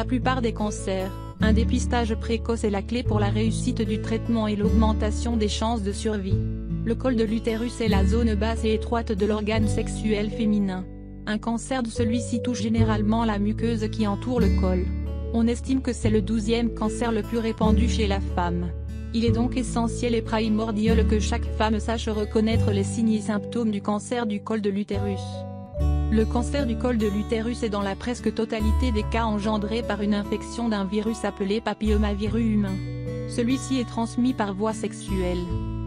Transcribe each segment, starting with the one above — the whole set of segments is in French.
la plupart des cancers, un dépistage précoce est la clé pour la réussite du traitement et l'augmentation des chances de survie. Le col de l'utérus est la zone basse et étroite de l'organe sexuel féminin. Un cancer de celui-ci touche généralement la muqueuse qui entoure le col. On estime que c'est le 12e cancer le plus répandu chez la femme. Il est donc essentiel et primordial que chaque femme sache reconnaître les signes et symptômes du cancer du col de l'utérus. Le cancer du col de l'utérus est dans la presque totalité des cas engendré par une infection d'un virus appelé papillomavirus humain. Celui-ci est transmis par voie sexuelle.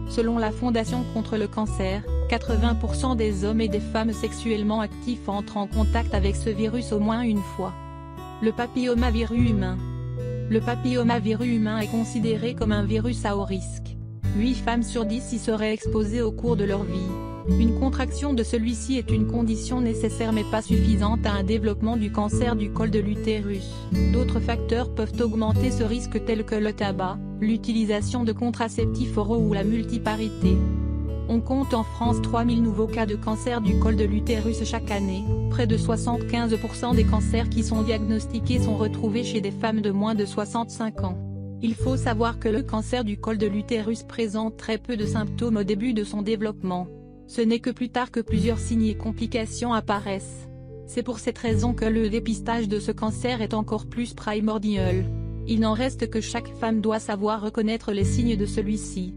Selon la Fondation contre le cancer, 80% des hommes et des femmes sexuellement actifs entrent en contact avec ce virus au moins une fois. Le papillomavirus humain. Le papillomavirus humain est considéré comme un virus à haut risque. 8 femmes sur 10 y seraient exposées au cours de leur vie. Une contraction de celui-ci est une condition nécessaire mais pas suffisante à un développement du cancer du col de l'utérus. D'autres facteurs peuvent augmenter ce risque tels que le tabac, l'utilisation de contraceptifs oraux ou la multiparité. On compte en France 3000 nouveaux cas de cancer du col de l'utérus chaque année. Près de 75% des cancers qui sont diagnostiqués sont retrouvés chez des femmes de moins de 65 ans. Il faut savoir que le cancer du col de l'utérus présente très peu de symptômes au début de son développement. Ce n'est que plus tard que plusieurs signes et complications apparaissent. C'est pour cette raison que le dépistage de ce cancer est encore plus primordial. Il n'en reste que chaque femme doit savoir reconnaître les signes de celui-ci.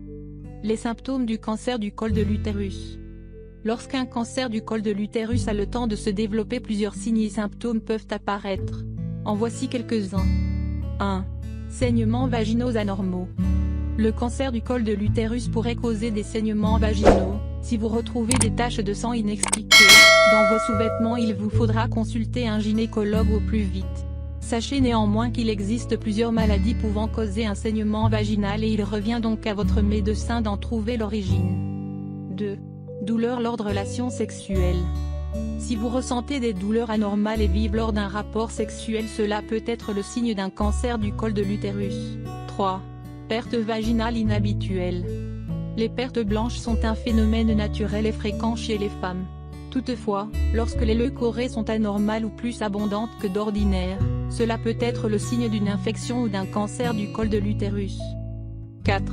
Les symptômes du cancer du col de l'utérus. Lorsqu'un cancer du col de l'utérus a le temps de se développer, plusieurs signes et symptômes peuvent apparaître. En voici quelques-uns. 1. Saignements vaginaux anormaux. Le cancer du col de l'utérus pourrait causer des saignements vaginaux. Si vous retrouvez des taches de sang inexpliquées dans vos sous-vêtements, il vous faudra consulter un gynécologue au plus vite. Sachez néanmoins qu'il existe plusieurs maladies pouvant causer un saignement vaginal et il revient donc à votre médecin d'en trouver l'origine. 2. Douleurs lors de relations sexuelles. Si vous ressentez des douleurs anormales et vives lors d'un rapport sexuel, cela peut être le signe d'un cancer du col de l'utérus. 3. Perte vaginale inhabituelle. Les pertes blanches sont un phénomène naturel et fréquent chez les femmes. Toutefois, lorsque les leucorrhées sont anormales ou plus abondantes que d'ordinaire, cela peut être le signe d'une infection ou d'un cancer du col de l'utérus. 4.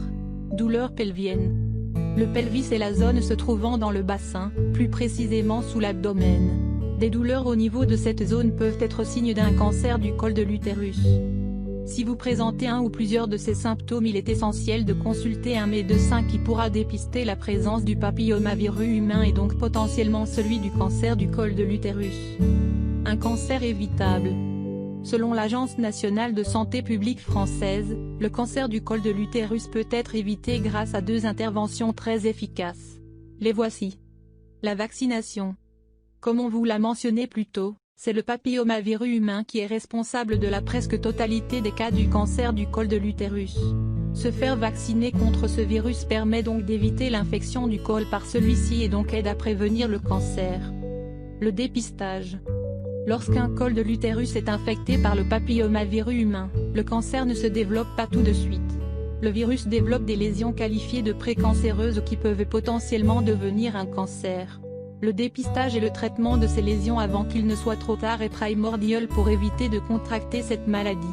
Douleurs pelviennes. Le pelvis est la zone se trouvant dans le bassin, plus précisément sous l'abdomen. Des douleurs au niveau de cette zone peuvent être signe d'un cancer du col de l'utérus. Si vous présentez un ou plusieurs de ces symptômes, il est essentiel de consulter un médecin qui pourra dépister la présence du papillomavirus humain et donc potentiellement celui du cancer du col de l'utérus. Un cancer évitable. Selon l'Agence nationale de santé publique française, le cancer du col de l'utérus peut être évité grâce à 2 interventions très efficaces. Les voici. La vaccination. Comme on vous l'a mentionné plus tôt, c'est le papillomavirus humain qui est responsable de la presque totalité des cas du cancer du col de l'utérus. Se faire vacciner contre ce virus permet donc d'éviter l'infection du col par celui-ci et donc aide à prévenir le cancer. Le dépistage. Lorsqu'un col de l'utérus est infecté par le papillomavirus humain, le cancer ne se développe pas tout de suite. Le virus développe des lésions qualifiées de précancéreuses qui peuvent potentiellement devenir un cancer. Le dépistage et le traitement de ces lésions avant qu'il ne soit trop tard est primordial pour éviter de contracter cette maladie.